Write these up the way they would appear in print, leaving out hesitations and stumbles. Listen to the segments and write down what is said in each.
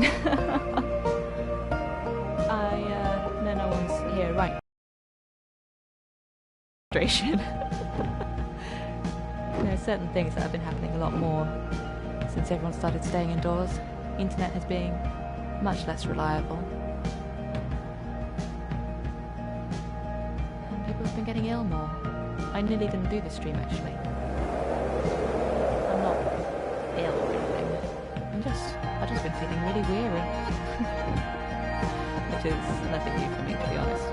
fine. No one's here, right. Frustration. There are certain things that have been happening a lot more since everyone started staying indoors. Internet has been much less reliable. And people have been getting ill more. I nearly didn't do the stream actually. I'm not ill or anything. I've just been feeling really weary. Which is nothing new for me, to be honest.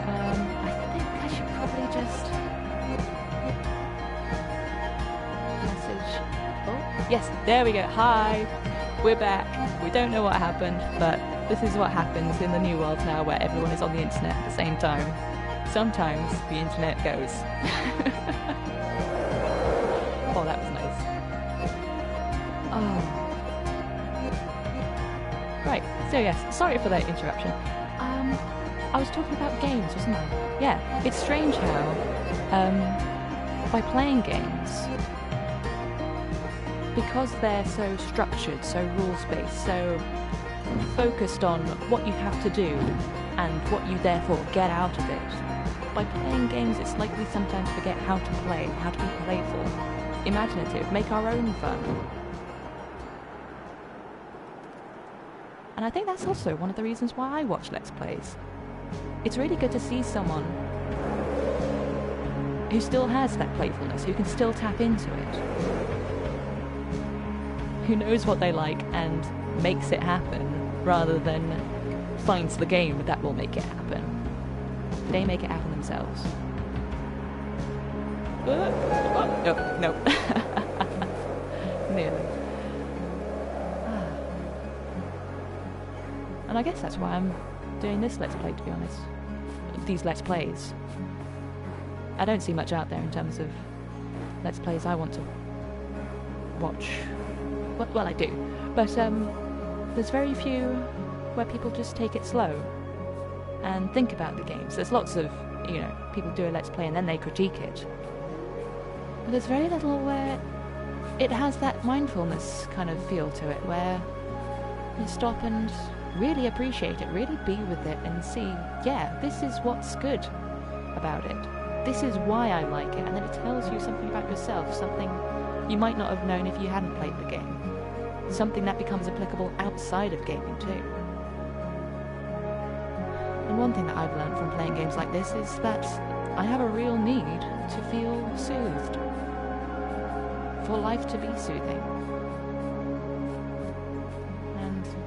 I think I should probably just message. Oh, yes, there we go. Hi, we're back. We don't know what happened, but this is what happens in the new world now, where everyone is on the internet at the same time. Sometimes the internet goes. Oh, that was nice. Oh. Right, so yes, sorry for that interruption. I was talking about games, wasn't I? Yeah, it's strange how, by playing games, because they're so structured, so rules-based, so focused on what you have to do and what you therefore get out of it, by playing games it's like we sometimes forget how to play, how to be playful, imaginative, make our own fun. And I think that's also one of the reasons why I watch Let's Plays. It's really good to see someone who still has that playfulness, who can still tap into it, who knows what they like and makes it happen, rather than finds the game that will make it happen. They make it happen themselves. Oh, no. Nearly. And I guess that's why I'm doing this Let's Play, to be honest. These Let's Plays. I don't see much out there in terms of Let's Plays I want to watch. Well, I do. But there's very few where people just take it slow and think about the games. There's lots of, people do a Let's Play and then they critique it. But there's very little where it has that mindfulness kind of feel to it, where you stop and really appreciate it, really be with it and see, yeah, this is what's good about it. This is why I like it. And then it tells you something about yourself, something you might not have known if you hadn't played the game. Something that becomes applicable outside of gaming too. And one thing that I've learned from playing games like this is that I have a real need to feel soothed. For life to be soothing.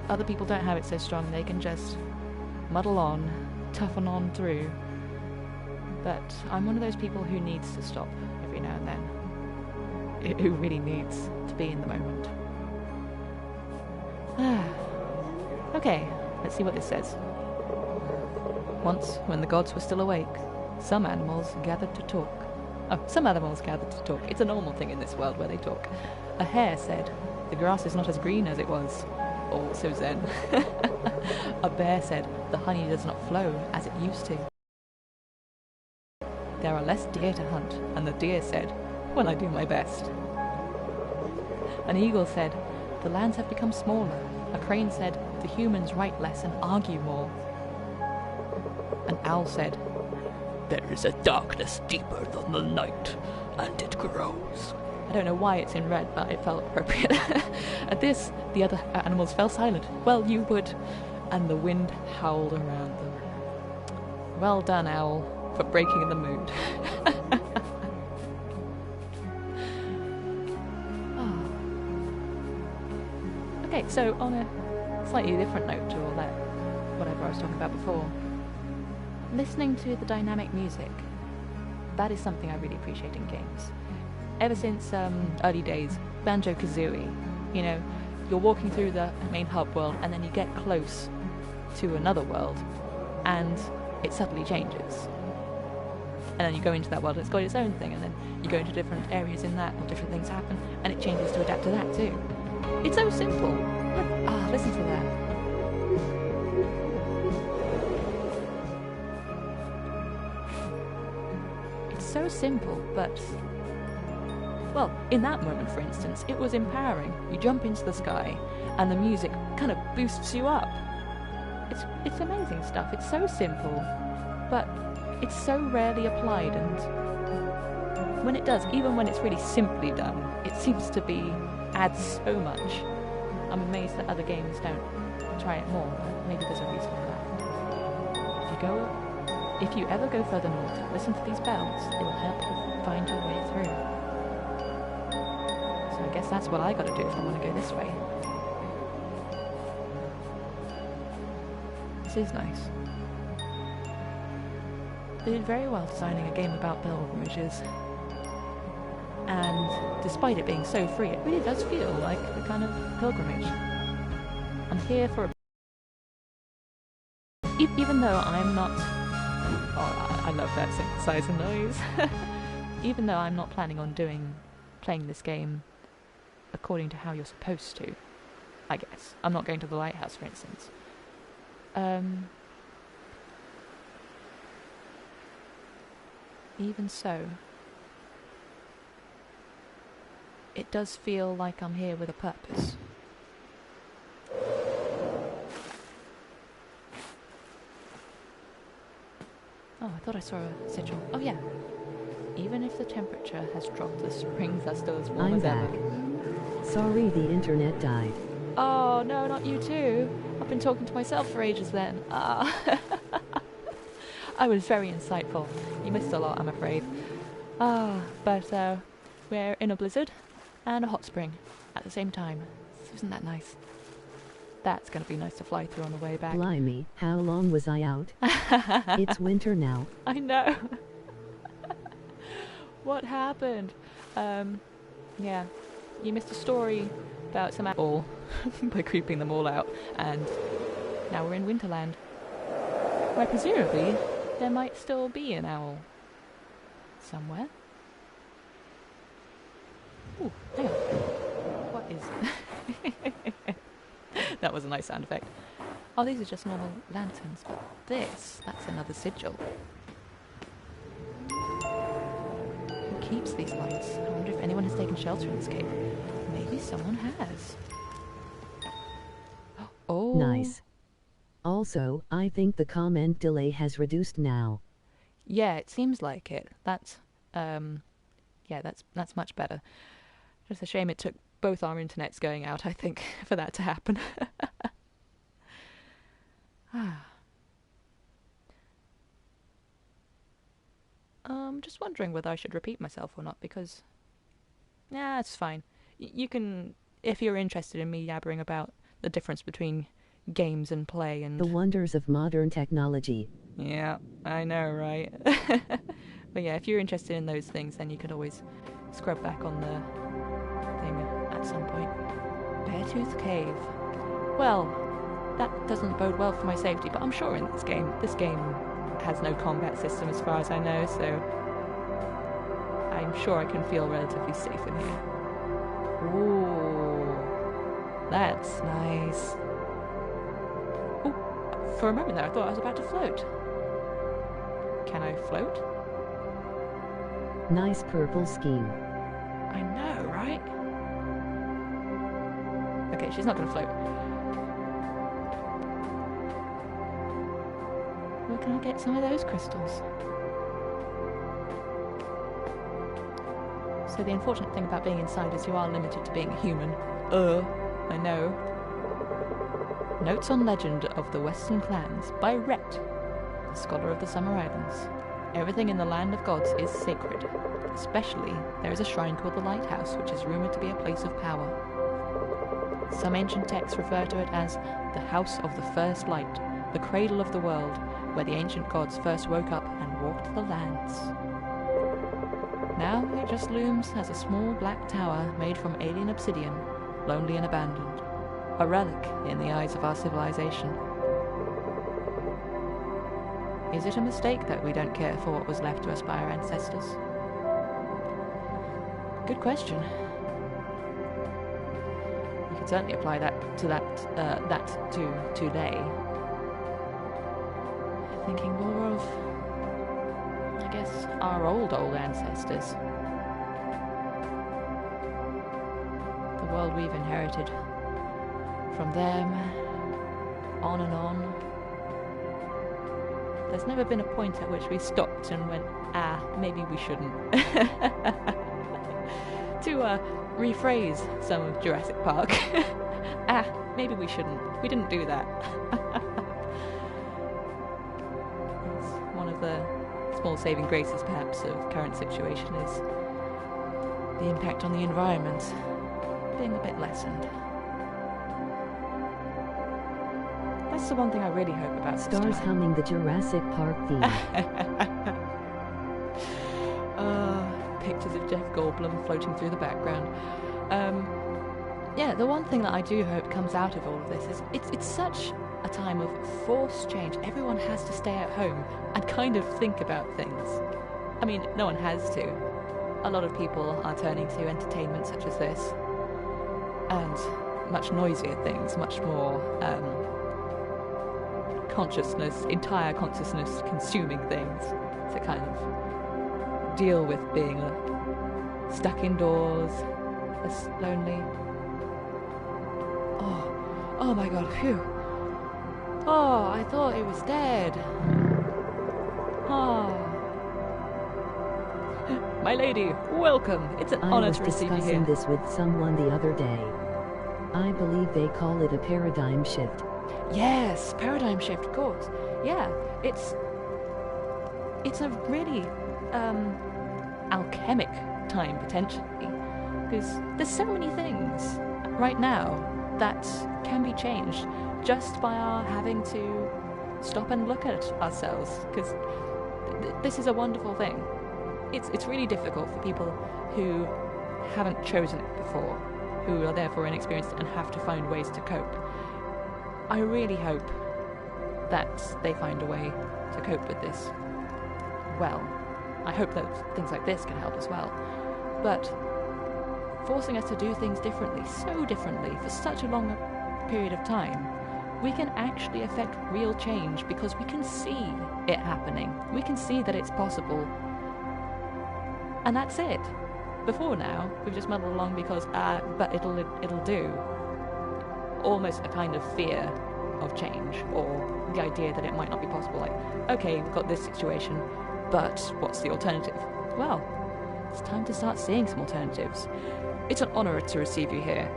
Other people don't have it so strong, they can just muddle on, toughen on through. But I'm one of those people who needs to stop every now and then. Who really needs to be in the moment. Okay, let's see what this says. Once, when the gods were still awake, some animals gathered to talk. Oh, some animals gathered to talk. It's a normal thing in this world where they talk. A hare said, "The grass is not as green as it was." Oh, so zen. A bear said, "The honey does not flow as it used to." There are less deer to hunt, and the deer said, "Well, I do my best." An eagle said, "The lands have become smaller." A crane said, "The humans write less and argue more." An owl said, "There is a darkness deeper than the night, and it grows." I don't know why it's in red, but it felt appropriate. At this, the other animals fell silent. Well, you would. And the wind howled around them. Well done, owl, for breaking the mood. Oh. Okay, so on a slightly different note to all that, whatever I was talking about before, listening to the dynamic music, that is something I really appreciate in games. Ever since early days, Banjo-Kazooie, you're walking through the main hub world and then you get close to another world and it suddenly changes. And then you go into that world and it's got its own thing, and then you go into different areas in that and different things happen and it changes to adapt to that too. It's so simple. Listen to that. It's so simple, but Well, in that moment, for instance, it was empowering. You jump into the sky, and the music kind of boosts you up. It's amazing stuff. It's so simple, but it's so rarely applied, and when it does, even when it's really simply done, it seems to add so much. I'm amazed that other games don't try it more, but maybe there's a reason for that. If you ever go further north, listen to these bells. It will help you find your way through. So I guess that's what I gotta do if I want to go this way. This is nice. They did very well designing a game about pilgrimages. And despite it being so free, it really does feel like a kind of pilgrimage. I'm here for even though I'm not... Oh, I love that synthesizer noise. Even though I'm not planning on playing this game according to how you're supposed to, I guess. I'm not going to the lighthouse, for instance. Even so, it does feel like I'm here with a purpose. Oh, I thought I saw a sigil. Oh yeah. Even if the temperature has dropped, the springs are still as warm as ever. Sorry, the internet died. Oh no, not you too. I've been talking to myself for ages then. I was very insightful. You missed a lot, I'm afraid. But we're in a blizzard and a hot spring at the same time. Isn't that nice? That's going to be nice to fly through on the way back. Blimey, how long was I out? It's winter now. I know. What happened? Yeah, you missed a story about some apple by creeping them all out, and now we're in Winterland, where presumably there might still be an owl somewhere. Ooh, hang on. What is... That was a nice sound effect. Oh, these are just normal lanterns, but that's another sigil. Who keeps these lights? I wonder if anyone has taken shelter in this cave. Maybe someone has. Oh. Nice. Also, I think the comment delay has reduced now. Yeah, it seems like it. That's much better. Just a shame it took both our internets going out, I think, for that to happen. Just wondering whether I should repeat myself or not, because... Yeah, it's fine. You can, if you're interested in me yabbering about the difference between games and play and... The wonders of modern technology. Yeah, I know, right? But yeah, if you're interested in those things, then you could always scrub back on the thing at some point. Beartooth Cave. Well, that doesn't bode well for my safety, but I'm sure in this game has no combat system as far as I know, so I'm sure I can feel relatively safe in here. Ooh, that's nice. Ooh, for a moment there I thought I was about to float. Can I float? Nice purple scheme. I know, right? Okay, she's not gonna float. Where can I get some of those crystals? So the unfortunate thing about being inside is you are limited to being a human. I know. Notes on Legend of the Western Clans by Rhett, the scholar of the Summer Islands. Everything in the land of gods is sacred. Especially, there is a shrine called the Lighthouse, which is rumored to be a place of power. Some ancient texts refer to it as the House of the First Light, the cradle of the world, where the ancient gods first woke up and walked the lands. Now it just looms as a small black tower made from alien obsidian, lonely and abandoned. A relic in the eyes of our civilization. Is it a mistake that we don't care for what was left to us by our ancestors? Good question. You could certainly apply that to today. Thinking more of, I guess, our old ancestors. world we've inherited from them, on and on. There's never been a point at which we stopped and went, maybe we shouldn't. To rephrase some of Jurassic Park, maybe we shouldn't. We didn't do that. It's one of the small saving graces, perhaps, of the current situation is the impact on the environment being a bit lessened. That's the one thing I really hope about this Stars time. humming the Jurassic Park theme. Pictures of Jeff Goldblum floating through the background. Yeah, the one thing that I do hope comes out of all of this is it's such a time of forced change. Everyone has to stay at home and kind of think about things. I mean, no one has to. A lot of people are turning to entertainment such as this and much noisier things, much more entire consciousness consuming things to kind of deal with being stuck indoors, lonely. Oh my god, phew. Oh, I thought it was dead. Oh. My lady, welcome. It's an honor to receive you here. I was discussing this with someone the other day. I believe they call it a paradigm shift. Yes, paradigm shift, of course. Yeah, it's a really alchemic time, potentially, because there's so many things right now that can be changed just by our having to stop and look at ourselves, because this is a wonderful thing. It's really difficult for people who haven't chosen it before, who are therefore inexperienced and have to find ways to cope. I really hope that they find a way to cope with this well. I hope that things like this can help as well. But forcing us to do things differently, so differently, for such a long period of time, we can actually affect real change because we can see it happening. We can see that it's possible. And that's it. Before now, we've just muddled along because, but it'll do. Almost a kind of fear of change, or the idea that it might not be possible. Like, okay, we've got this situation, but what's the alternative? Well, it's time to start seeing some alternatives. It's an honor to receive you here.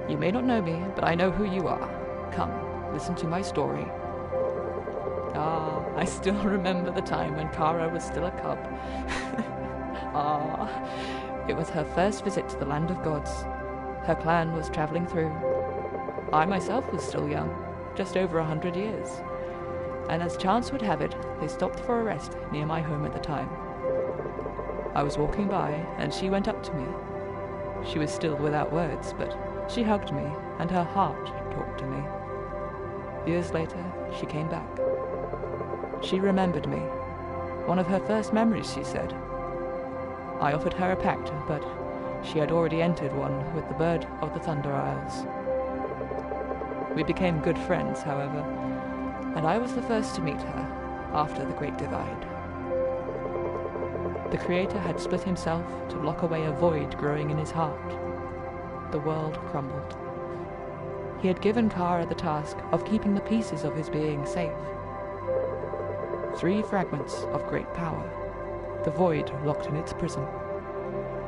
You may not know me, but I know who you are. Come, listen to my story. I still remember the time when Kara was still a cub. It was her first visit to the land of gods. Her clan was traveling through. I myself was still young, just over 100 years. And as chance would have it, they stopped for a rest near my home at the time. I was walking by, and she went up to me. She was still without words, but she hugged me, and her heart talked to me. Years later, she came back. She remembered me. One of her first memories, she said. I offered her a pact, but she had already entered one with the bird of the Thunder Isles. We became good friends, however, and I was the first to meet her after the Great Divide. The Creator had split himself to lock away a void growing in his heart. The world crumbled. He had given Kara the task of keeping the pieces of his being safe. 3 fragments of great power, the void locked in its prison,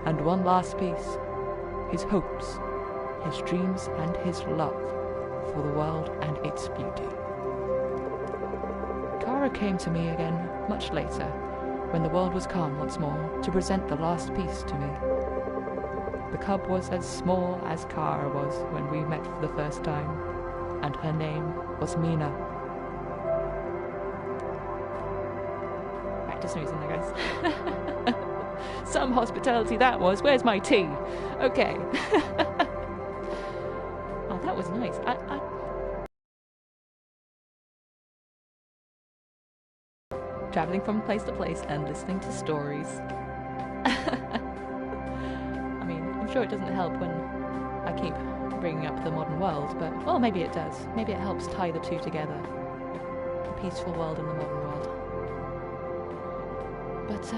and one last piece, his hopes, his dreams, and his love for the world and its beauty. Kara came to me again much later, when the world was calm once more, to present the last piece to me. The cub was as small as Kara was when we met for the first time, and her name was Mina. Back to snoozing, I guess. Some hospitality that was. Where's my tea? Okay. Oh, that was nice. Traveling from place to place and listening to stories. I mean, I'm sure it doesn't help when I keep bringing up the modern world, but, well, maybe it does. Maybe it helps tie the two together. The peaceful world and the modern world. But,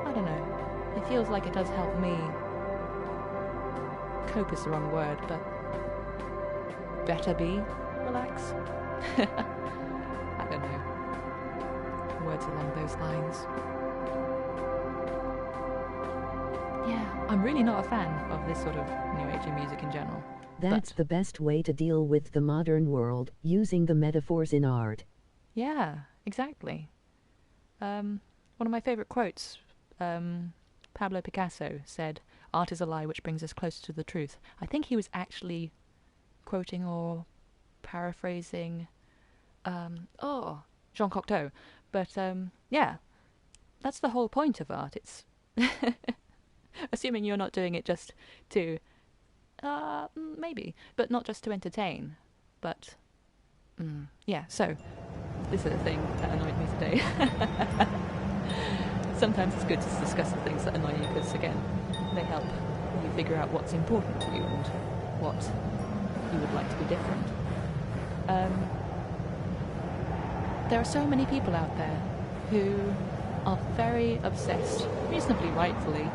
I don't know. It feels like it does help me cope is the wrong word, but better be relax. I don't know. Words along those lines. Yeah, I'm really not a fan of this sort of new agey music in general. That's the best way to deal with the modern world, using the metaphors in art. Yeah, exactly. One of my favourite quotes, Pablo Picasso said, "Art is a lie which brings us closer to the truth." I think he was actually quoting or paraphrasing Jean Cocteau. But yeah, that's the whole point of art. It's assuming you're not doing it just to maybe, but not just to entertain. But yeah, so this is a thing that annoyed me today. Sometimes it's good to discuss the things that annoy you because, again, they help you figure out what's important to you and what you would like to be different. There are so many people out there who are very obsessed, reasonably rightfully,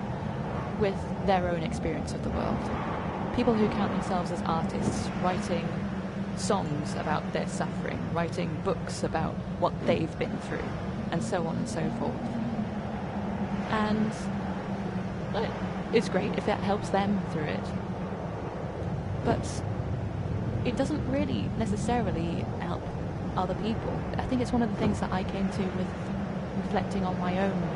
with their own experience of the world. People who count themselves as artists, writing songs about their suffering, writing books about what they've been through, and so on and so forth. And it's great if that helps them through it. But it doesn't really necessarily help other people. I think it's one of the things that I came to with reflecting on my own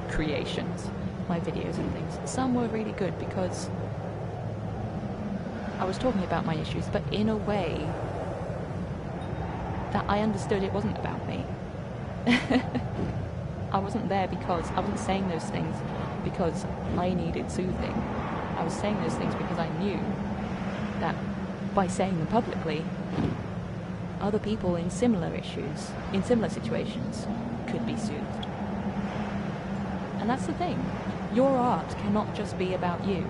creations, my videos and things. Some were really good because I was talking about my issues, but in a way that I understood it wasn't about me. I wasn't there because I wasn't saying those things because I needed soothing. I was saying those things because I knew that by saying them publicly, other people in similar issues, in similar situations, could be soothed. And that's the thing. Your art cannot just be about you.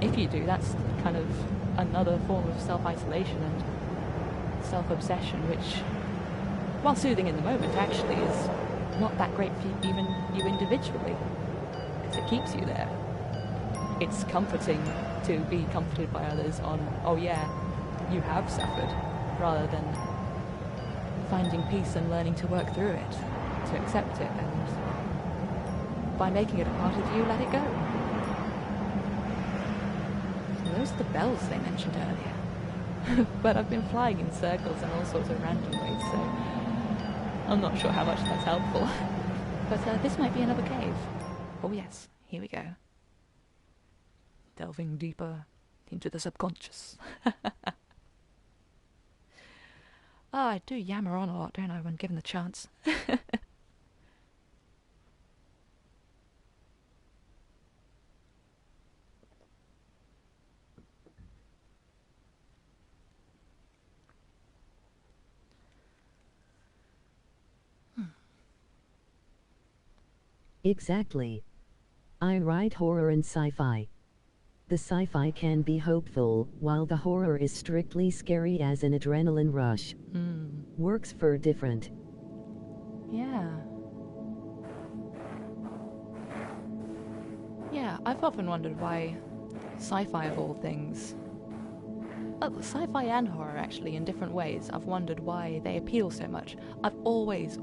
If you do, that's kind of another form of self-isolation and self-obsession, which, while soothing in the moment, actually is not that great for even you individually, because it keeps you there. It's comforting to be comforted by others on, oh yeah, you have suffered, rather than finding peace and learning to work through it, to accept it, and by making it a part of you, let it go. So those are the bells they mentioned earlier. But I've been flying in circles in all sorts of random ways, so I'm not sure how much that's helpful. But this might be another cave. Oh yes, here we go. Delving deeper into the subconscious. I do yammer on a lot, don't I, when given the chance. Exactly. I write horror and sci-fi. The sci-fi can be hopeful, while the horror is strictly scary as an adrenaline rush. Works for different. Yeah. Yeah, I've often wondered why sci-fi of all things... sci-fi and horror, actually, in different ways. I've wondered why they appeal so much. I've always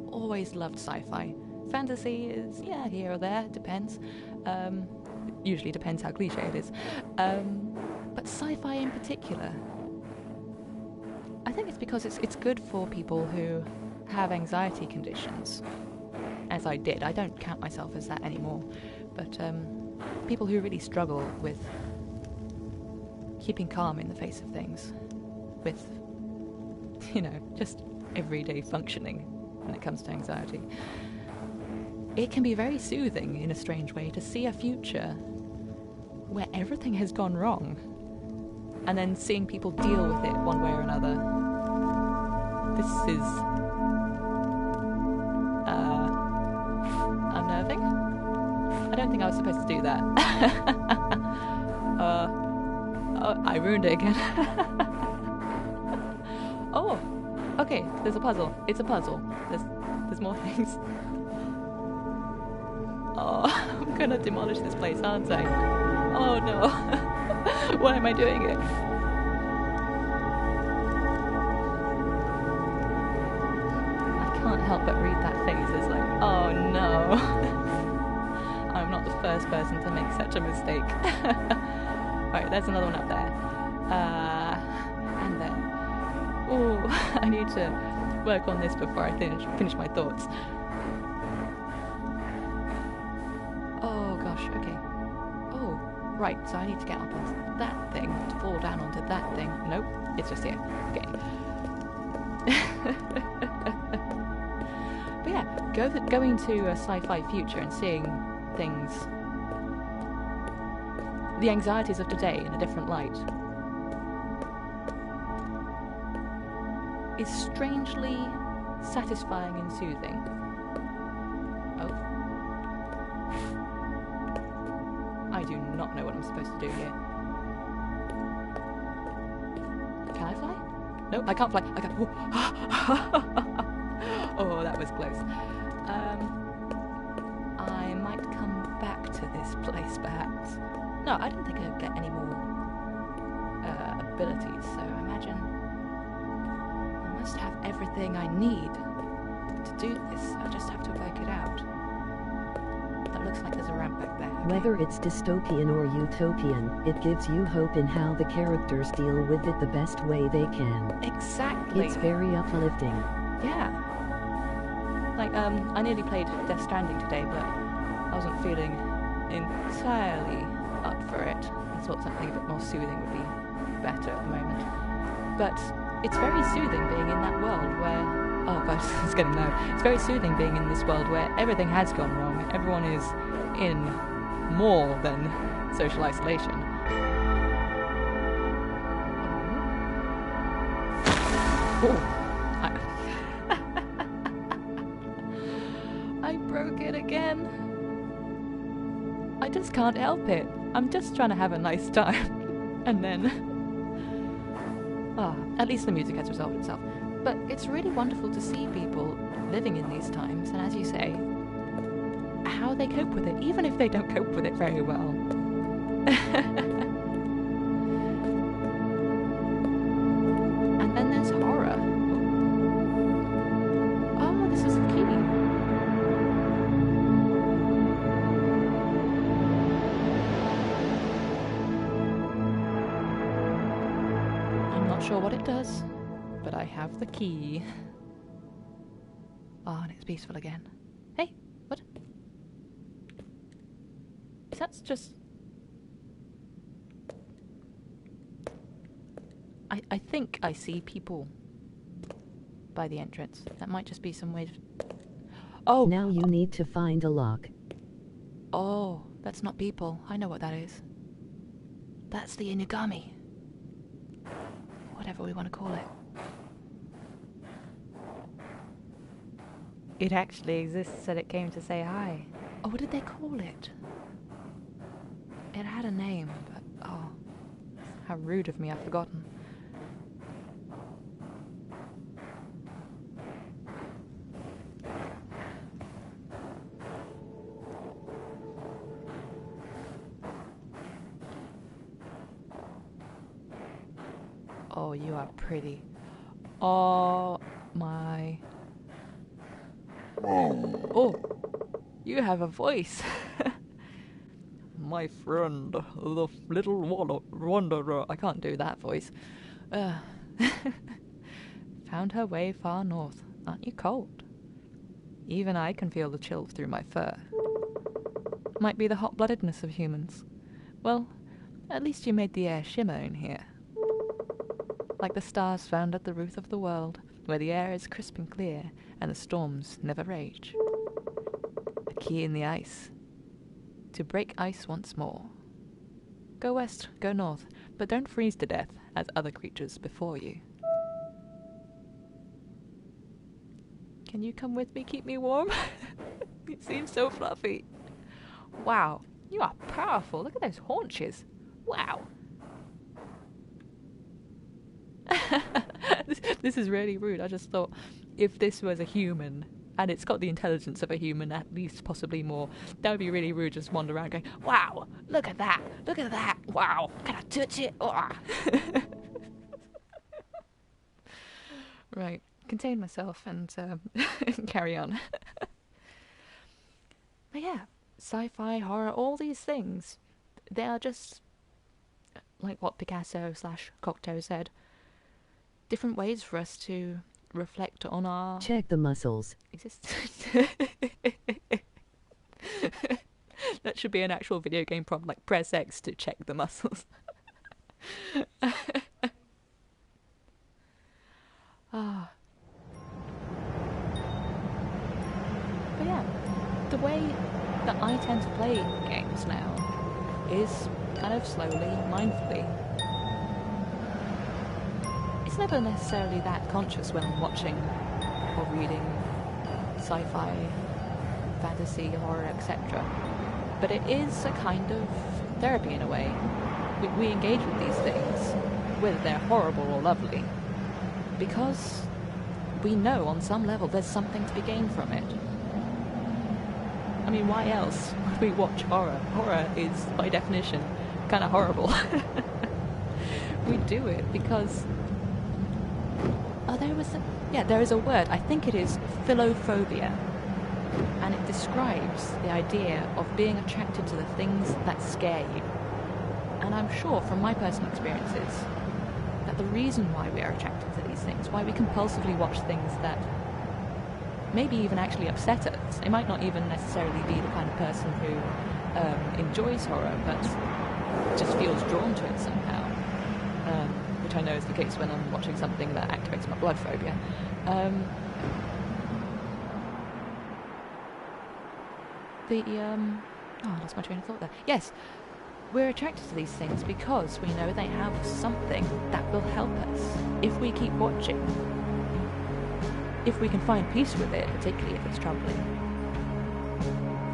loved sci-fi. Fantasy is, yeah, here or there, depends. Usually depends how cliche it is. But sci-fi in particular, I think it's because it's good for people who have anxiety conditions, as I did. I don't count myself as that anymore, but people who really struggle with keeping calm in the face of things, with, just everyday functioning when it comes to anxiety. It can be very soothing, in a strange way, to see a future where everything has gone wrong, and then seeing people deal with it one way or another. This is unnerving. I don't think I was supposed to do that. I ruined it again. Oh, okay. There's a puzzle. It's a puzzle. There's more things. Oh, I'm gonna demolish this place, aren't I? Oh no. Why am I doing it? I can't help but read that face as like, oh no. I'm not the first person to make such a mistake. Right, there's another one up there. And then. Oh, I need to work on this before I finish my thoughts. Oh gosh, okay. Oh, right, so I need to get up on that thing to fall down onto that thing. Nope, it's just here. Okay. But yeah, going to a sci-fi future and seeing things, the anxieties of today in a different light, is strangely satisfying and soothing. Oh. I do not know what I'm supposed to do here. Can I fly? No, I can't fly. I can't. Oh, that was close. I might come back to this place, perhaps. No, I don't think I'll get any more abilities, so I imagine I must have everything I need to do this. I just have to work it out. That looks like there's a ramp back there. Okay. Whether it's dystopian or utopian, it gives you hope in how the characters deal with it the best way they can. Exactly. It's very uplifting. Yeah. Like, I nearly played Death Stranding today, but I wasn't feeling entirely up for it. I thought something a bit more soothing would be better at the moment. But it's very soothing being in that world where... Oh god, it's getting loud. It's very soothing being in this world where everything has gone wrong. Everyone is in more than social isolation. Oh. I broke it again. I just can't help it. I'm just trying to have a nice time. And then... at least the music has resolved itself. But it's really wonderful to see people living in these times, and as you say, how they cope with it, even if they don't cope with it very well. And then there's horror. Oh, this is the key. I'm not sure what it does, but I have the key. Oh, and it's peaceful again. Hey, what? That's just... I think I see people by the entrance. That might just be some way to... Oh! Now you need to find a lock. Oh, that's not people. I know what that is. That's the Inugami. Whatever we want to call it. It actually exists and it came to say hi. Oh, what did they call it? It had a name, but oh, how rude of me, I've forgotten. Oh, you are pretty. Oh my... Oh, you have a voice. My friend, the little wanderer. I can't do that voice. Found her way far north. Aren't you cold? Even I can feel the chill through my fur. Might be the hot-bloodedness of humans. Well, at least you made the air shimmer in here. Like the stars found at the roof of the world, where the air is crisp and clear, and the storms never rage. A key in the ice. To break ice once more. Go west, go north, but don't freeze to death, as other creatures before you. Can you come with me, keep me warm? You seem so fluffy. Wow, you are powerful. Look at those haunches. Wow. This is really rude. I just thought if this was a human and it's got the intelligence of a human, at least, possibly more. That would be really rude, just wander around going, wow, look at that, wow, can I touch it? Right, contain myself and carry on. But yeah, sci-fi, horror, all these things, they are just, like what Picasso/Cocteau said, different ways for us to reflect on our... Check the muscles. Existence. That should be an actual video game prompt, like press X to check the muscles. Ah. But yeah, the way that I tend to play games now is kind of slowly, mindfully. It's never necessarily that conscious when I'm watching or reading sci-fi, fantasy, horror, etc. But it is a kind of therapy in a way. We engage with these things, whether they're horrible or lovely, because we know on some level there's something to be gained from it. I mean, why else would we watch horror? Horror is, by definition, kind of horrible. We do it because... Oh, there is a word. I think it is philophobia. And it describes the idea of being attracted to the things that scare you. And I'm sure from my personal experiences that the reason why we are attracted to these things, why we compulsively watch things that maybe even actually upset us. It might not even necessarily be the kind of person who enjoys horror, but just feels drawn to it somehow. Which I know is the case when I'm watching something that activates my blood phobia. I lost my train of thought there. Yes, we're attracted to these things because we know they have something that will help us if we keep watching. If we can find peace with it, particularly if it's troubling,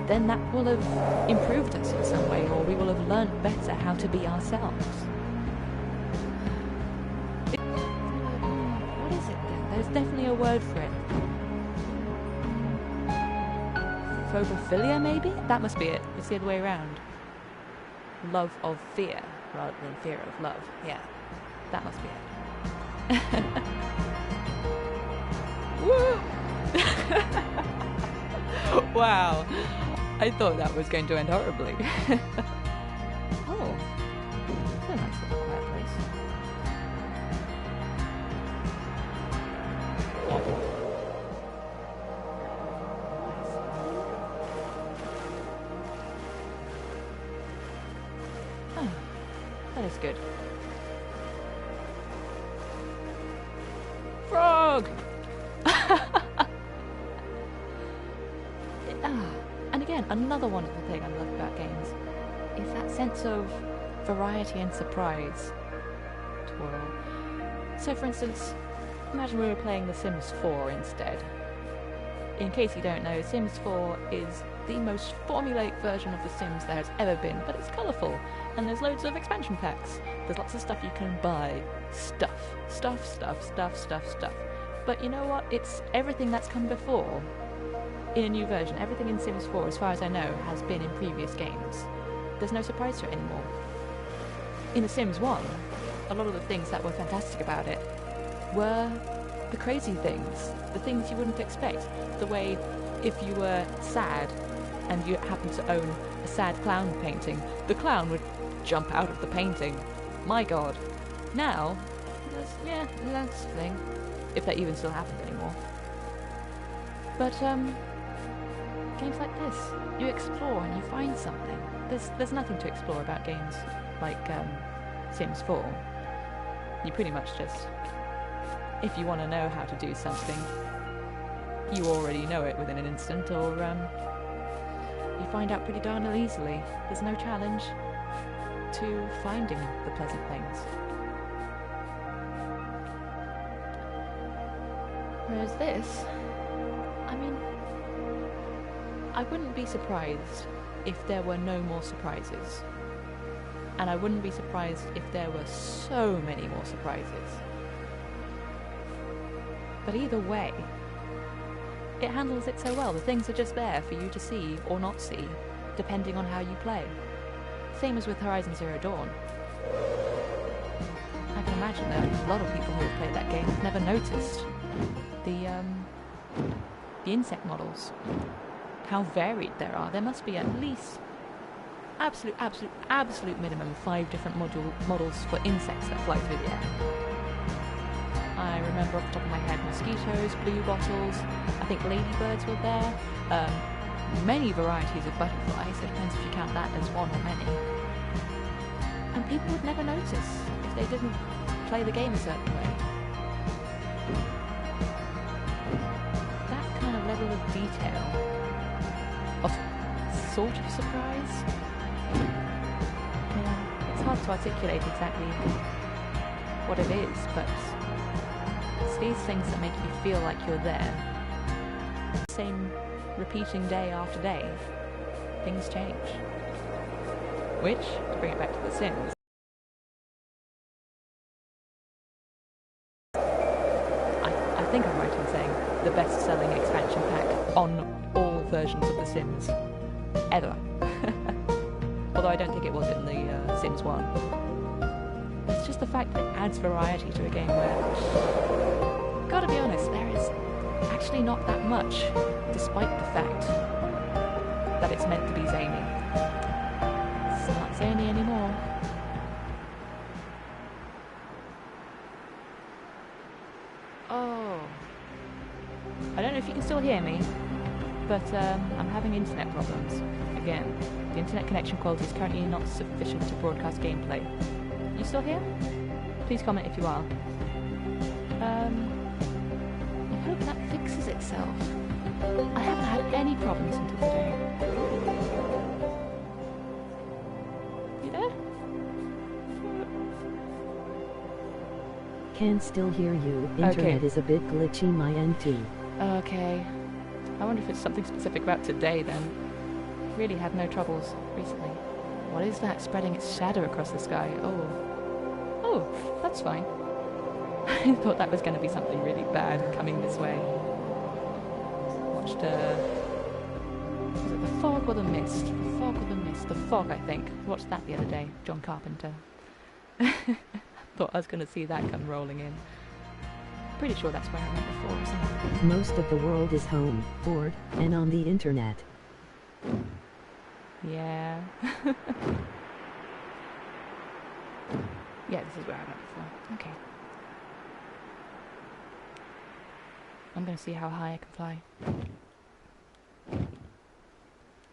then that will have improved us in some way, or we will have learnt better how to be ourselves. What is it then? There's definitely a word for it. Phobophilia, maybe? That must be it. It's the other way around. Love of fear, rather than fear of love. Yeah, that must be it. Woo! Wow. I thought that was going to end horribly. Oh. It's a nice little quiet place. Oh, that is good. Frog! And again, another wonderful thing I love about games is that sense of variety and surprise. Twirl. So for instance, imagine we were playing The Sims 4 instead. In case you don't know, Sims 4 is the most formulaic version of The Sims there has ever been, but it's colourful, and there's loads of expansion packs. There's lots of stuff you can buy. Stuff. But you know what? It's everything that's come before in a new version. Everything in Sims 4, as far as I know, has been in previous games. There's no surprise to it anymore. In The Sims 1, a lot of the things that were fantastic about it were the crazy things, the things you wouldn't expect. The way if you were sad and you happened to own a sad clown painting, the clown would jump out of the painting. My god. Now, that's the thing. If that even still happens anymore. But, games like this, you explore and you find something. There's nothing to explore about games like Sims 4. You pretty much just, if you want to know how to do something, you already know it within an instant, or you find out pretty darn easily. There's no challenge to finding the pleasant things. Whereas this, I mean, I wouldn't be surprised if there were no more surprises. And I wouldn't be surprised if there were so many more surprises. But either way, it handles it so well. The things are just there for you to see or not see, depending on how you play. Same as with Horizon Zero Dawn. I can imagine that a lot of people who have played that game have never noticed the insect models. How varied there are. There must be at least absolute minimum 5 different models for insects that fly through the air. I remember off the top of my head mosquitoes, blue bottles, I think ladybirds were there, many varieties of butterflies, it depends if you count that as one or many. And people would never notice if they didn't play the game a certain way. That kind of level of detail, of sort of surprise, yeah, it's hard to articulate exactly what it is, but it's these things that make you feel like you're there. Same repeating day after day, things change. Which, to bring it back to The Sims, I think I'm right in saying the best-selling expansion pack on all versions of The Sims ever. Although I don't think it was in the Sims 1. It's just the fact that it adds variety to a game where, gotta be honest, there is actually not that much, despite the fact that it's meant to be zany. It's not zany anymore. Oh. I don't know if you can still hear me, but I'm having internet problems. Again, the internet connection quality is currently not sufficient to broadcast gameplay. You still here? Please comment if you are. I hope that fixes itself. I haven't had any problems until today. You there? Can still hear you. Internet is a bit glitchy my end too. Okay. I wonder if it's something specific about today then. Really had no troubles recently. What is that spreading its shadow across the sky? Oh, that's fine. I thought that was going to be something really bad coming this way. Watched was it The Fog or The Mist? The Fog or The Mist? The Fog, I think. Watched that the other day. John Carpenter. Thought I was going to see that come rolling in. Pretty sure that's where I went before, isn't it? Most of the world is home, bored, and on the internet. Yeah. Yeah, this is where I went before. Okay. I'm going to see how high I can fly.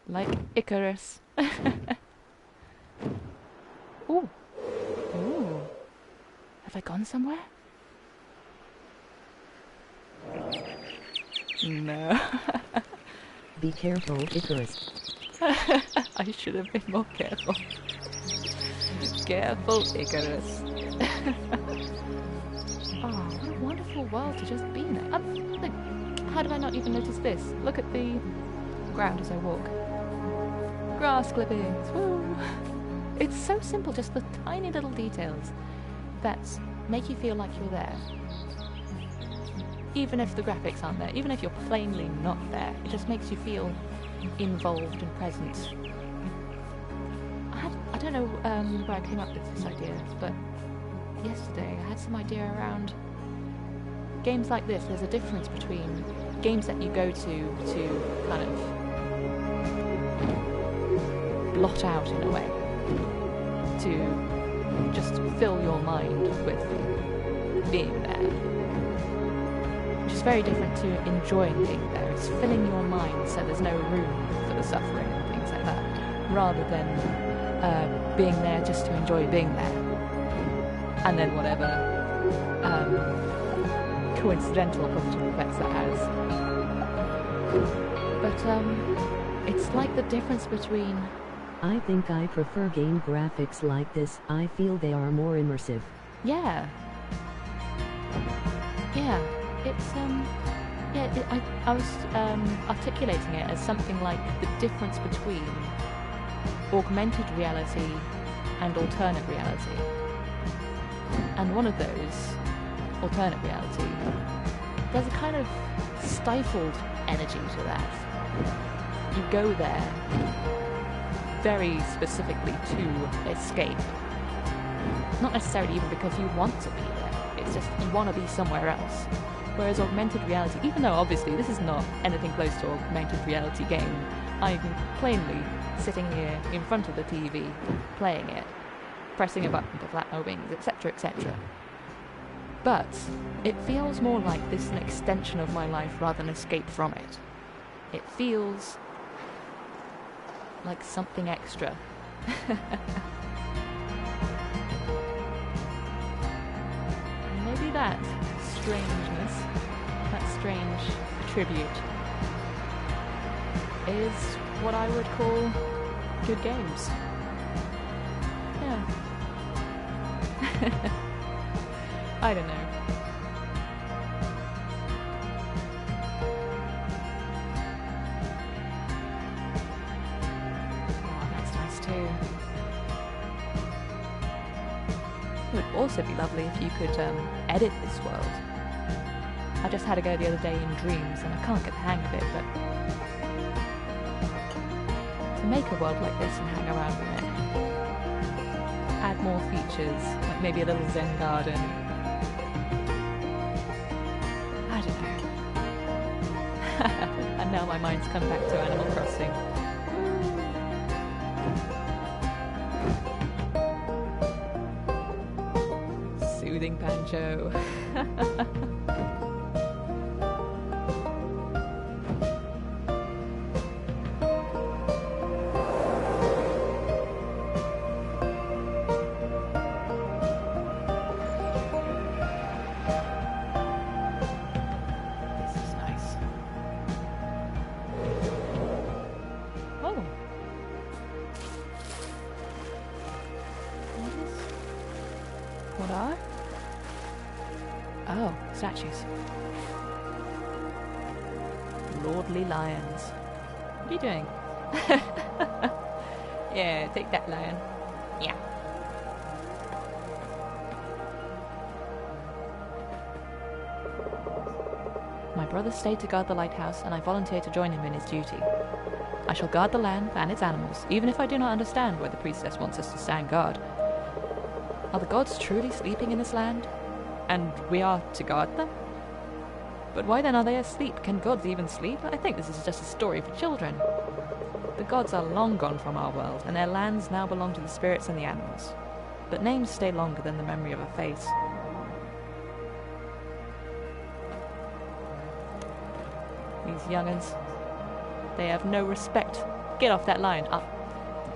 Like Icarus. Ooh. Ooh. Have I gone somewhere? No. Be careful, Icarus. I should have been more careful. Careful, Icarus. Oh, what a wonderful world to just be in it. Look, how did I not even notice this? Look at the ground as I walk. Grass clippings, woo! It's so simple, just the tiny little details that make you feel like you're there. Even if the graphics aren't there, even if you're plainly not there, it just makes you feel involved and present. I don't know where I came up with this idea, but yesterday I had some idea around games like this. There's a difference between games that you go to kind of blot out in a way, to just fill your mind with being there, which is very different to enjoying being there. It's filling your mind so there's no room for the suffering and things like that, rather than being there just to enjoy being there, and then whatever coincidental positive effects that has. But it's like the difference between... I think I prefer game graphics like this. I feel they are more immersive. Yeah. Yeah. It's I was articulating it as something like the difference between augmented reality and alternate reality. And one of those, alternate reality, there's a kind of stifled energy to that. You go there very specifically to escape. Not necessarily even because you want to be there, it's just you want to be somewhere else. Whereas augmented reality, even though obviously this is not anything close to an augmented reality game, I'm plainly sitting here in front of the TV, playing it, pressing a button to flap my wings, etc, etc. But it feels more like this is an extension of my life rather than escape from it. It feels like something extra. And maybe that strangeness, that strange attribute, is what I would call good games. Yeah. I don't know. Oh, that's nice too. It would also be lovely if you could edit this world. I just had a go the other day in Dreams and I can't get the hang of it, but to make a world like this and hang around in it, add more features, like maybe a little Zen garden. I don't know. And now my mind's come back to Animal Crossing. Soothing banjo. What are? Oh, statues. Lordly lions. What are you doing? Yeah, take that, lion. Yeah. My brother stayed to guard the lighthouse, and I volunteered to join him in his duty. I shall guard the land and its animals, even if I do not understand why the priestess wants us to stand guard. Are the gods truly sleeping in this land? And we are to guard them? But why then are they asleep? Can gods even sleep? I think this is just a story for children. The gods are long gone from our world, and their lands now belong to the spirits and the animals. But names stay longer than the memory of a face. These young'uns, they have no respect. Get off that line. Up.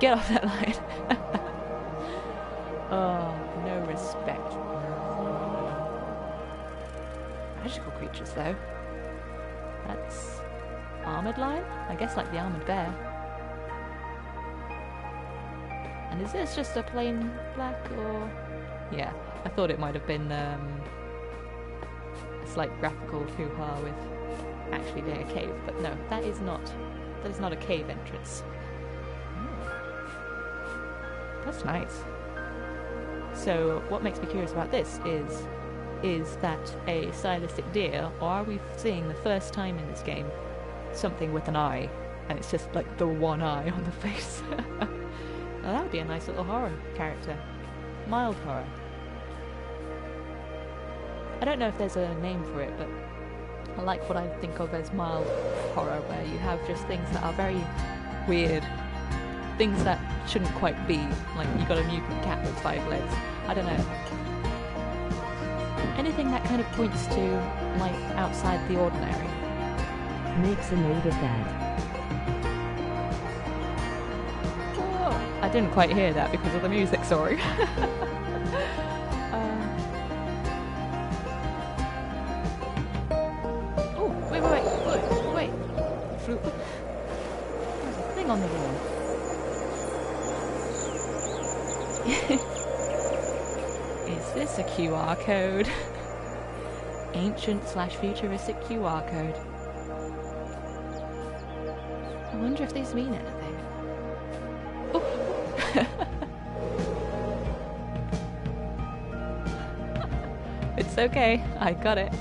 Get off that line. Oh, no respect. Magical creatures, though. That's armoured lion? I guess like the armoured bear. And is this just a plain black or... Yeah, I thought it might have been a slight graphical hoo-ha with actually being a cave, but no, that is not a cave entrance. That's nice. So what makes me curious about this is that a stylistic deer, or are we seeing the first time in this game something with an eye, and it's just like the one eye on the face? Well, that would be a nice little horror character. Mild horror. I don't know if there's a name for it, but I like what I think of as mild horror, where you have just things that are very weird. Things that shouldn't quite be. Like, you got a mutant cat with 5 legs. I don't know. Anything that kind of points to life outside the ordinary. Makes a note of that. I didn't quite hear that because of the music, sorry. Oh, wait. There's a thing on the wall. Is this a QR code? Ancient/futuristic QR code. I wonder if these mean anything. Oh. It's okay, I got it.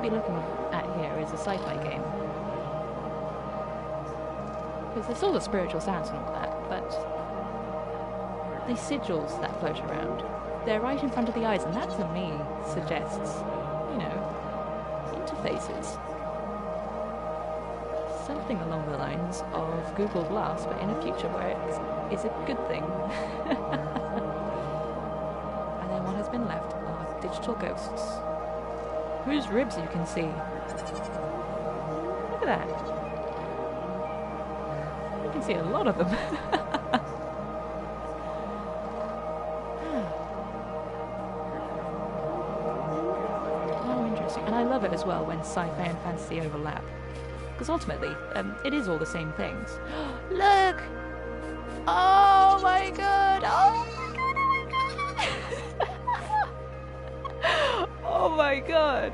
be looking at here is a sci-fi game. Because there's all the spiritual sounds and all that, but these sigils that float around, they're right in front of the eyes, and that to me suggests, you know, interfaces. Something along the lines of Google Glass, but in a future where it is a good thing. And then what has been left are digital ghosts, whose ribs you can see. Look at that. You can see a lot of them. Oh, interesting. And I love it as well when sci-fi and fantasy overlap. Because ultimately, it is all the same things. Look! Oh my god! Oh my god! Oh my god!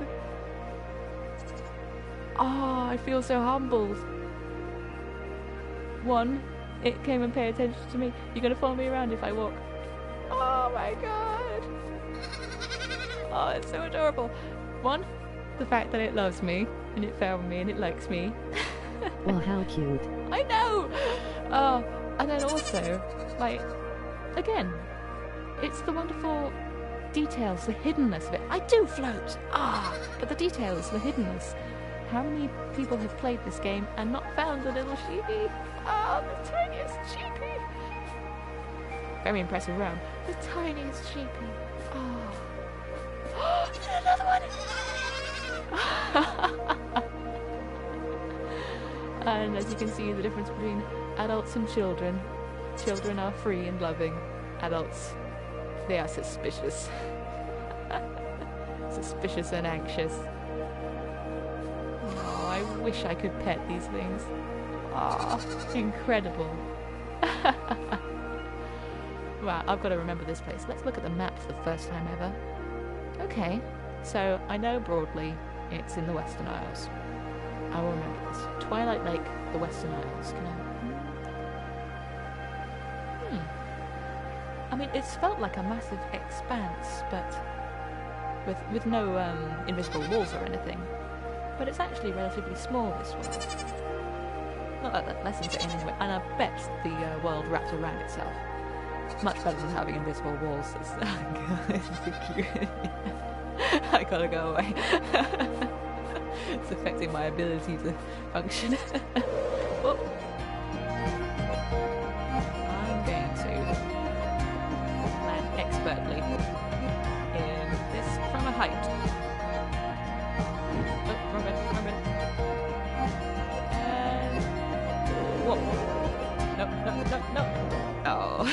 Oh, I feel so humbled. One, it came and paid attention to me. You're gonna follow me around if I walk. Oh my god! Oh, it's so adorable. One, the fact that it loves me, and it found me, and it likes me. Well, how cute. I know! Oh, and then also, like, again, it's the wonderful details, the hiddenness of it. I do float! Ah! But the details, the hiddenness. How many people have played this game and not found the little sheepy? Oh, the tiniest sheepy! Very impressive round. The tiniest sheepy. Oh. Another one! And as you can see, the difference between adults and children. Children are free and loving. Adults, they are suspicious. Suspicious and anxious. Oh, I wish I could pet these things. Oh, incredible. Right, I've got to remember this place. Let's look at the map for the first time ever. Okay, so I know broadly it's in the Western Isles. I will remember this. Twilight Lake, the Western Isles. Can I... I mean, it's felt like a massive expanse, but with no invisible walls or anything. But it's actually relatively small, this world. Not that that lessens it in any way. And I bet the world wraps around itself. Much better than having invisible walls. It's, it's so cute. I gotta go away. It's affecting my ability to function. Oh. I'm going to land expertly in this from a height. Oh, wrong bit. And whoa. No. Oh.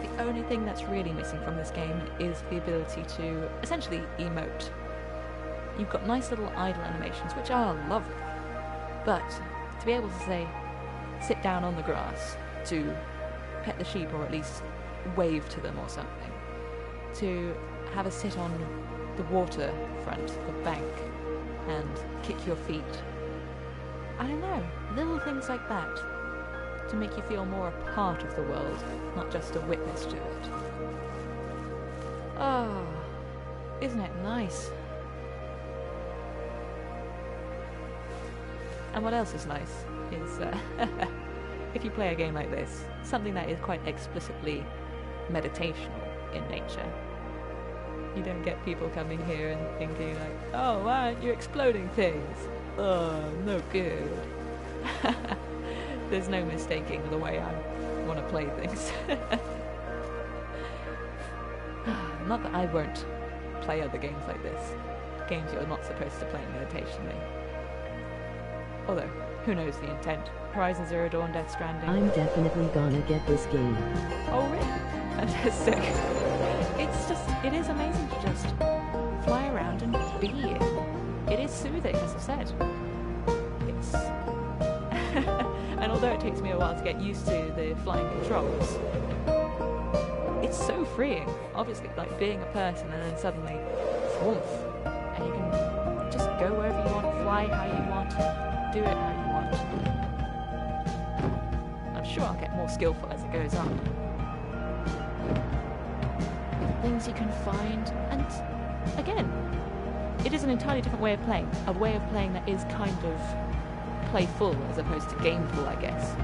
The only thing that's really missing from this game is the ability to essentially emote. You've got nice little idle animations, which are lovely, but to be able to say, sit down on the grass, to pet the sheep or at least wave to them or something, to have a sit on the waterfront, the bank, and kick your feet. I don't know, little things like that to make you feel more a part of the world, not just a witness to it. Oh, isn't it nice? And what else is nice is, if you play a game like this, something that is quite explicitly meditational in nature. You don't get people coming here and thinking like, oh, why aren't you exploding things? Oh, no good. There's no mistaking the way I want to play things. Not that I won't play other games like this. Games you're not supposed to play meditationally. Although, who knows the intent? Horizon Zero Dawn, Death Stranding. I'm definitely gonna get this game. Oh really? Fantastic. It is amazing to just fly around and be it. It is soothing, as I said. It's... and although it takes me a while to get used to the flying controls, it's so freeing. Obviously, like being a person and then suddenly, woof, and you can just go wherever you want, fly how you want, do it how you want. I'm sure I'll get more skillful as it goes on. things you can find, and again, it is an entirely different way of playing. A way of playing that is kind of playful as opposed to gameful, I guess.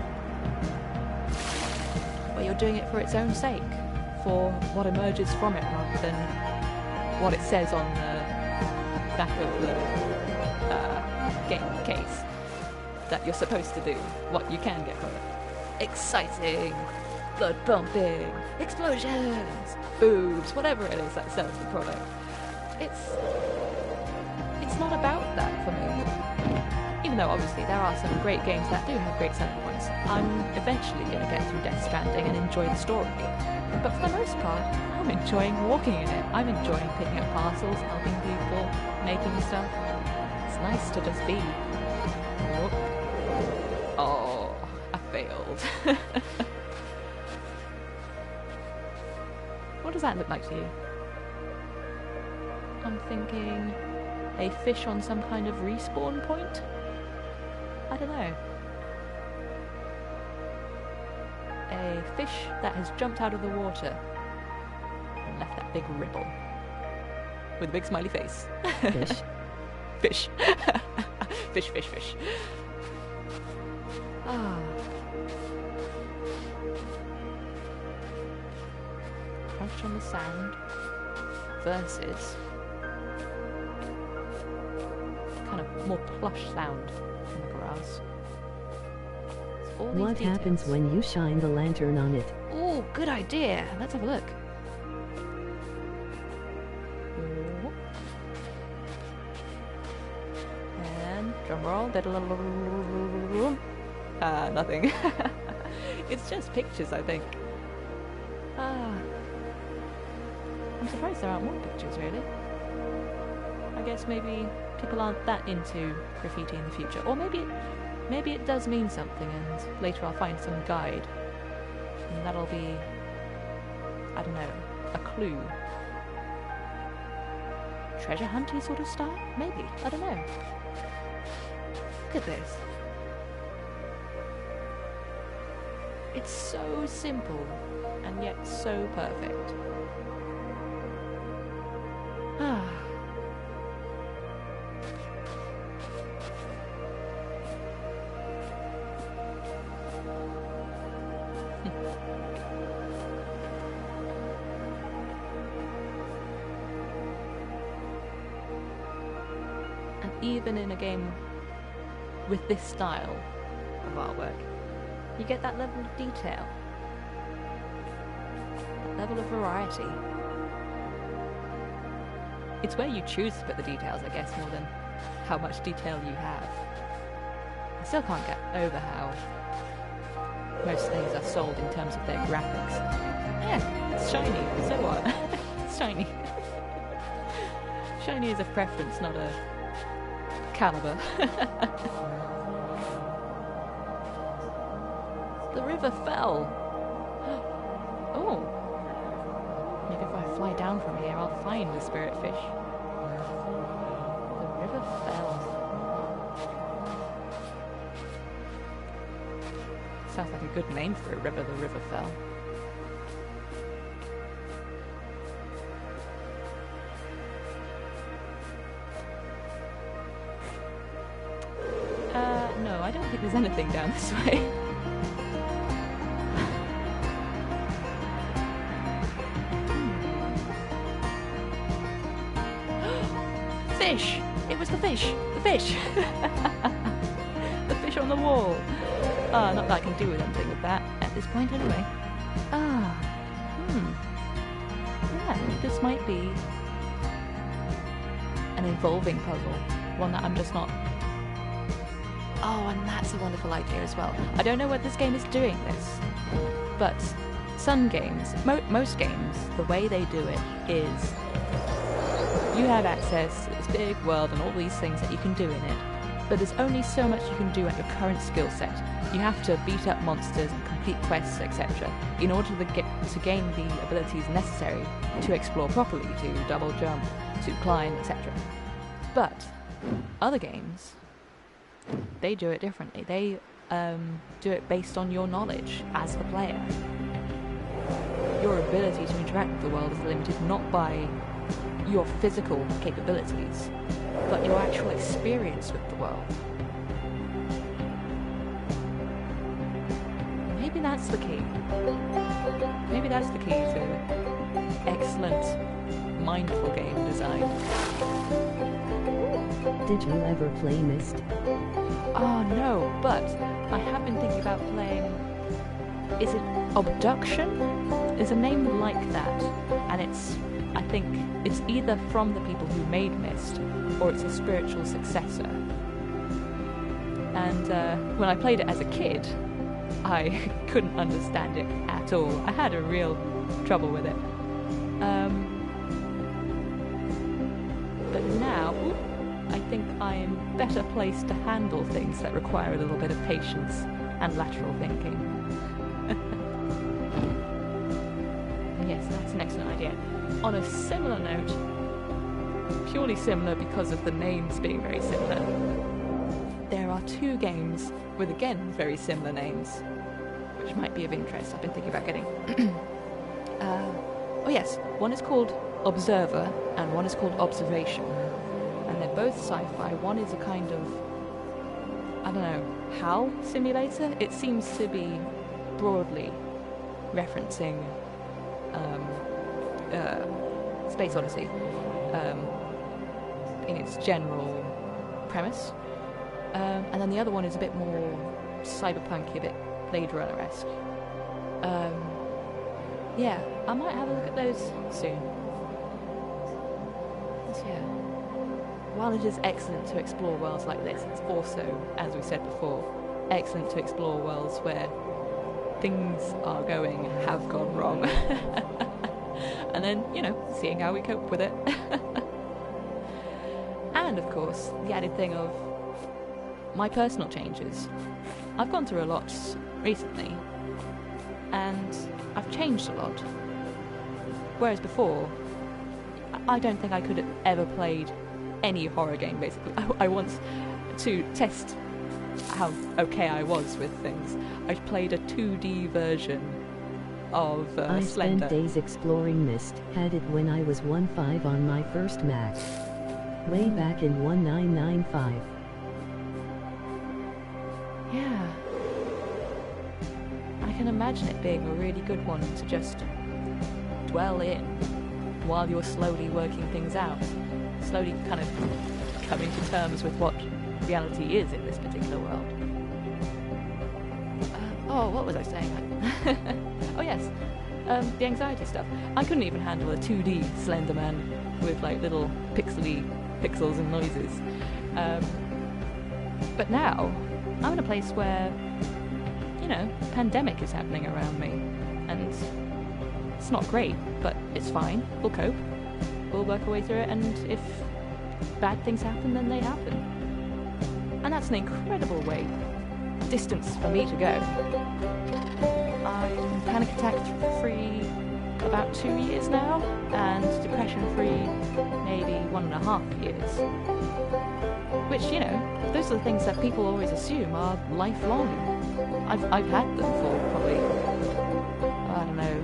Where you're doing it for its own sake, for what emerges from it rather than what it says on the back of the game case that you're supposed to do, what you can get from it. Exciting, blood pumping, explosions, boobs, whatever it is that sells the product. It's not about that for me. Even though obviously there are some great games that do have great selling points. I'm eventually going to get through Death Stranding and enjoy the story. But for the most part, I'm enjoying walking in it. I'm enjoying picking up parcels, helping people, making stuff. It's nice to just be. Oh, I failed. What does that look like to you? I'm thinking a fish on some kind of respawn point? I don't know. A fish that has jumped out of the water and left that big ripple with a big smiley face. Fish. Fish. Fish. Ah. Crunch on the sand versus kind of more plush sound in the grass. What happens when you shine the lantern on it? Oh, good idea. Let's have a look. And drum roll. Nothing. It's just pictures, I think. I'm surprised there aren't more pictures, really. I guess maybe people aren't that into graffiti in the future. Or maybe it does mean something, and later I'll find some guide. And that'll be, I don't know, a clue. Treasure hunty sort of style? Maybe. I don't know. Look at this. It's so simple, and yet so perfect. Ah. And even in a game with this style of artwork, you get that level of detail, that level of variety. It's where you choose to put the details, I guess, more than how much detail you have. I still can't get over how most things are sold in terms of their graphics. Yeah, it's shiny, so what? It's shiny. Shiny is a preference, not a caliber. The river fell. Oh. Maybe if I fly down from here, I'll find the spirit fish. The river fell. Sounds like a good name for a river, the river fell. No, I don't think there's anything down this way. Fish! It was the fish! The fish! The fish on the wall! Not that I can do anything with that at this point anyway. Yeah, this might be an evolving puzzle. One that I'm just not... Oh, and that's a wonderful idea as well. I don't know whether this game is doing this, but some games, most games, the way they do it is you have access to this big world and all these things that you can do in it, but there's only so much you can do at your current skill set. You have to beat up monsters and complete quests, etc., in order to gain the abilities necessary to explore properly, to double jump, to climb, etc. But other games, they do it differently. They do it based on your knowledge as the player. your ability to interact with the world is limited not by your physical capabilities, but your actual experience with the world. Maybe that's the key. Maybe that's the key to excellent, mindful game design. Did you ever play Myst? Oh no, but I have been thinking about playing... Is it Abduction? There's a name like that, and I think it's either from the people who made Myst, or it's a spiritual successor. And when I played it as a kid, I couldn't understand it at all. I had a real trouble with it. But now, I think I am better placed to handle things that require a little bit of patience and lateral thinking. Yes, that's an excellent idea. On a similar note, purely similar because of the names being very similar, there are 2 games with, again, very similar names, which might be of interest. I've been thinking about getting. Oh yes, one is called Observer and one is called Observation. And they're both sci-fi. One is a kind of, I don't know, HAL simulator? It seems to be broadly referencing Space Odyssey in its general premise. And then the other one is a bit more cyberpunk, a bit Blade Runner-esque. Yeah, I might have a look at those soon. But yeah, while it is excellent to explore worlds like this, it's also, as we said before, excellent to explore worlds where things have gone wrong. And then, seeing how we cope with it. And of course, the added thing of my personal changes. I've gone through a lot recently, and I've changed a lot. Whereas before, I don't think I could have ever played any horror game, basically. I want to test how okay I was with things. I played a 2D version of I Slender. spent days exploring Myst, had it when I was 1.5 on my first Mac. Way back in 1995. Yeah. I can imagine it being a really good one to just dwell in while you're slowly working things out. Slowly kind of coming to terms with what reality is in this particular world. What was I saying? Oh yes, the anxiety stuff. I couldn't even handle a 2D Slender Man with like little pixels and noises. But now, I'm in a place where, pandemic is happening around me, and it's not great, but it's fine. We'll cope. We'll work our way through it, and if bad things happen, then they happen. And that's an incredible distance for me to go. I'm panic attack free about 2 years now, and depression free maybe 1.5 years. Which, those are the things that people always assume are lifelong. I've had them for probably, I don't know,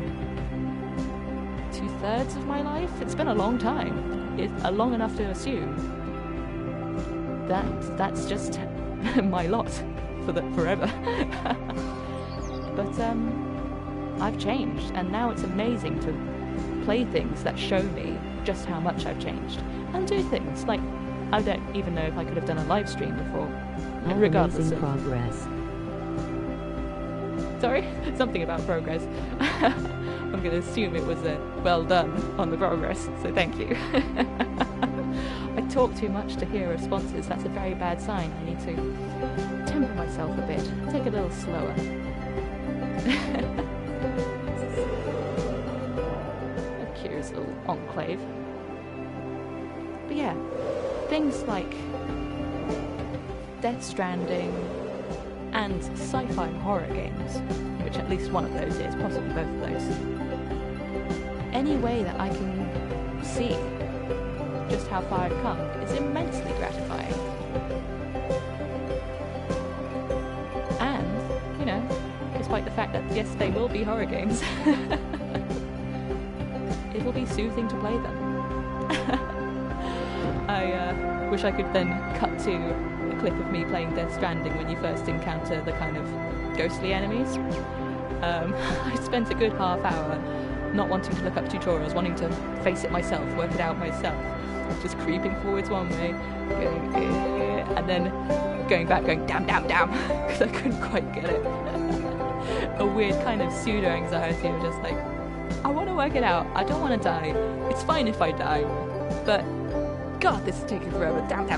2/3 of my life. It's been a long time. It's long enough to assume that that's just my lot forever. But I've changed, and now it's amazing to play things that show me just how much I've changed, and do things like, I don't even know if I could have done a live stream before, regardless of progress. Sorry, something about progress. I'm going to assume it was a well done on the progress, so thank you. I talk too much to hear responses. That's a very bad sign. I need to temper myself a bit, take it a little slower. A curious little enclave. But yeah, things like Death Stranding and sci-fi horror games, which at least one of those is, possibly both of those. Any way that I can see just how far I've come is immensely gratifying. And, despite the fact that, yes, they will be horror games, it'll be soothing to play them. I wish I could then cut to a clip of me playing Death Stranding when you first encounter the kind of ghostly enemies. I spent a good half hour not wanting to look up tutorials, wanting to face it myself, work it out myself. Just creeping forwards one way, going, and then going back, going, damn, because I couldn't quite get it. A weird kind of pseudo-anxiety of just like, I want to work it out, I don't want to die, it's fine if I die, but God, this is taking forever, damn.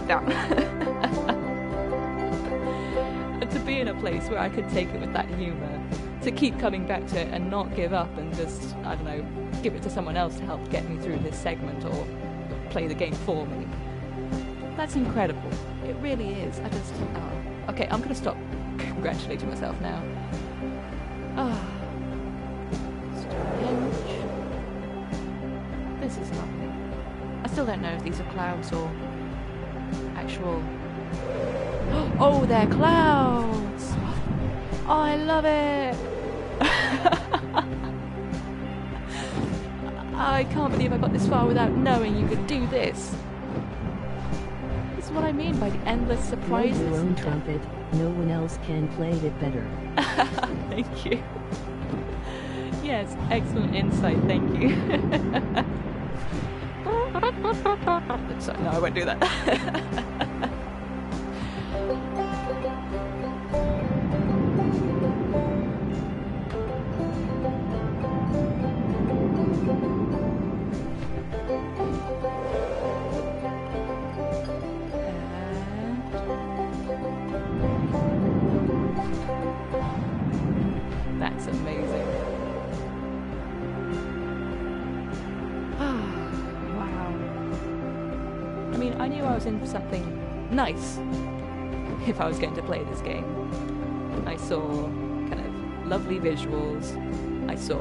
And to be in a place where I could take it with that humour, to keep coming back to it and not give up and just, I don't know, give it to someone else to help get me through this segment or play the game for me. That's incredible. It really is. Okay, I'm going to stop congratulating myself now. Strange. This is lovely. I still don't know if these are clouds or actual... Oh, they're clouds! Oh, I love it! I can't believe I got this far without knowing you could do this. This is what I mean by the endless surprises. Play your own trumpet. No one else can play it better. Thank you. Yes, excellent insight, thank you. Sorry, no, I won't do that. That's amazing. Wow. I mean, I knew I was in for something nice if I was going to play this game. I saw kind of lovely visuals. I saw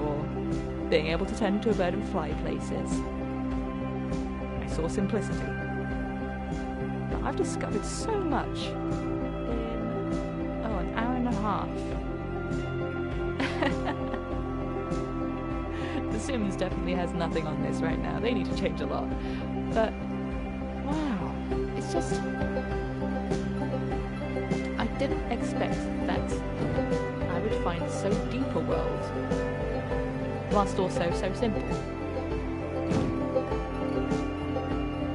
being able to turn into a bird and fly places. I saw simplicity. But I've discovered so much in, an hour and a half. The Sims definitely has nothing on this right now. They need to change a lot. But, wow, it's just... I didn't expect that I would find so deep a world, whilst also so simple.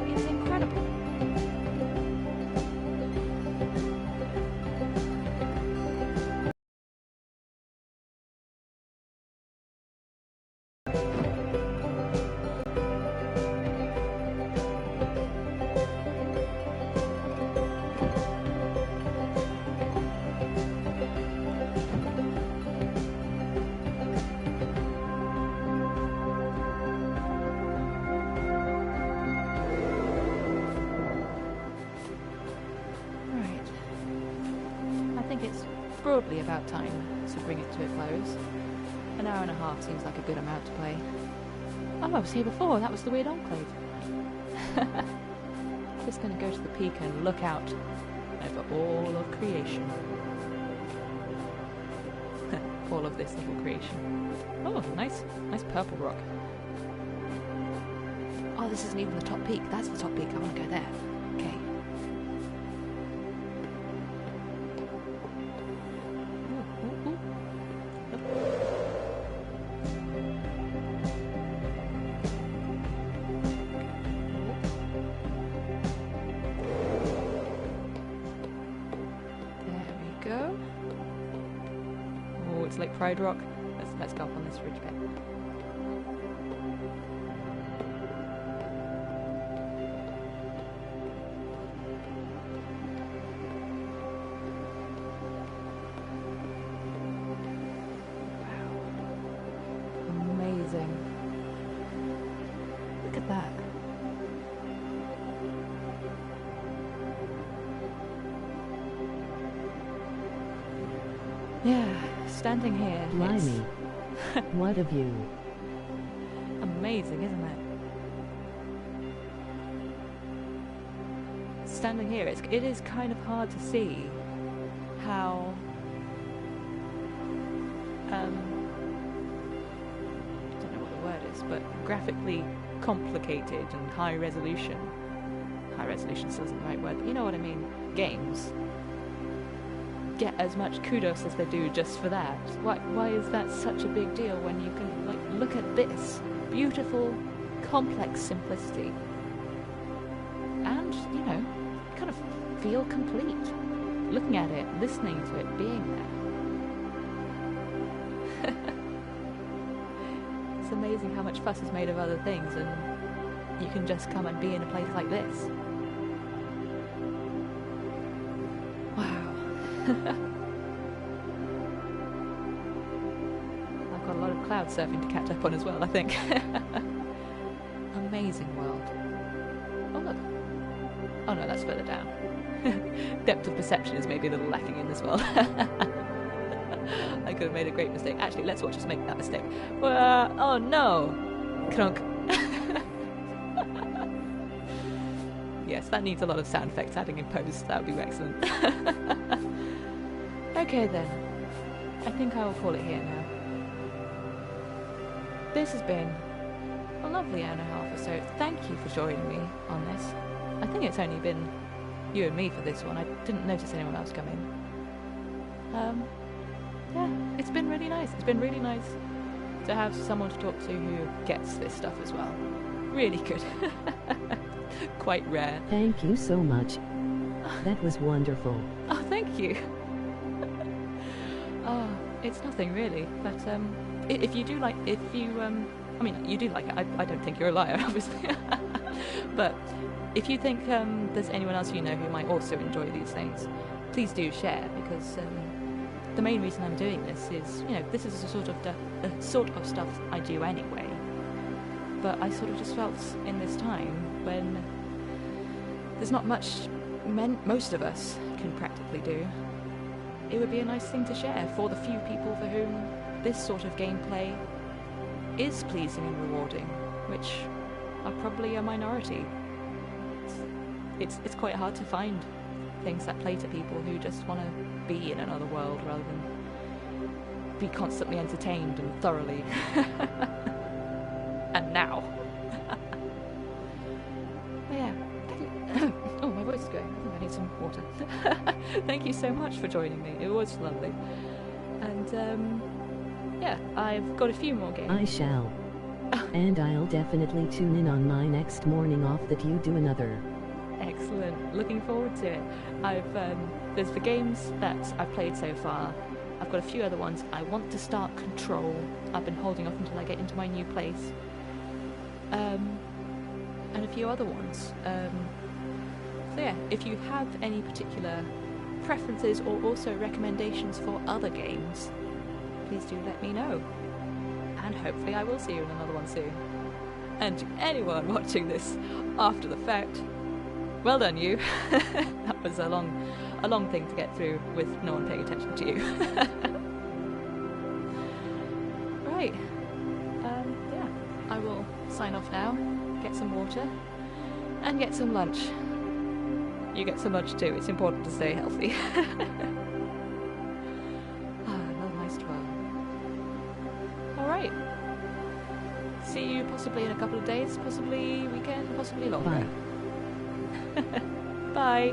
It's incredible. It's probably about time to bring it to a close. An hour and a half seems like a good amount to play. Oh, I was here before. That was the weird enclave. Just going to go to the peak and look out over all of creation. All of this little creation. Oh, nice purple rock. Oh, this isn't even the top peak. That's the top peak. I want to go there. Okay. Go. Oh, it's like Pride Rock. Let's go up on this ridge bit. Wow. Amazing. Look at that. Yeah, standing here. Blimey. What a view. Amazing, isn't it? Standing here, it is kind of hard to see how I don't know what the word is. games, but graphically complicated and high resolution. High resolution still isn't the right word, but you know what I mean. Games get as much kudos as they do just for that. Why is that such a big deal when you can, like, look at this beautiful, complex simplicity and, you know, kind of feel complete looking at it, listening to it, being there. It's amazing how much fuss is made of other things, and you can just come and be in a place like this. Wow. I've got a lot of cloud surfing to catch up on as well, I think. Amazing world. Oh look. Oh no, that's further down. Depth of perception is maybe a little lacking in this world. I could have made a great mistake. Actually, let's watch us make that mistake. Oh no! Crunk. Yes, that needs a lot of sound effects adding in post. That would be excellent. Okay then. I think I will call it here now. This has been a lovely hour and a half or so. Thank you for joining me on this. I think it's only been you and me for this one. I didn't notice anyone else come in. Yeah, it's been really nice. It's been really nice to have someone to talk to who gets this stuff as well. Really good. Quite rare. Thank you so much. That was wonderful. Oh, thank you. Oh, it's nothing really. But if you do like, I mean, you do like it. I don't think you're a liar, obviously. But if you think there's anyone else you know who might also enjoy these things, please do share, because the main reason I'm doing this is, you know, this is the sort of stuff I do anyway. But I sort of just felt in this time when there's not much most of us can practically do, it would be a nice thing to share for the few people for whom this sort of gameplay is pleasing and rewarding, which are probably a minority. It's quite hard to find things that play to people who just want to be in another world rather than be constantly entertained and thoroughly. And now. Yeah. Oh, my voice is going. I think I need some water. Thank you so much for joining me. It was lovely. And yeah, I've got a few more games. I shall. And I'll definitely tune in on my next morning off that you do another. Excellent. Looking forward to it. There's the games that I've played so far. I've got a few other ones. I want to start Control. I've been holding off until I get into my new place. And a few other ones. So yeah, if you have any particular preferences or also recommendations for other games, please do let me know. And hopefully I will see you in another one soon. And to anyone watching this after the fact, well done you. That was a long thing to get through with no one paying attention to you. Right. Yeah, I will sign off now, get some water, and get some lunch. You get some lunch too, it's important to stay healthy. Another nice twirl. Alright. See you possibly in a couple of days, possibly weekend, possibly longer. Bye. Bye.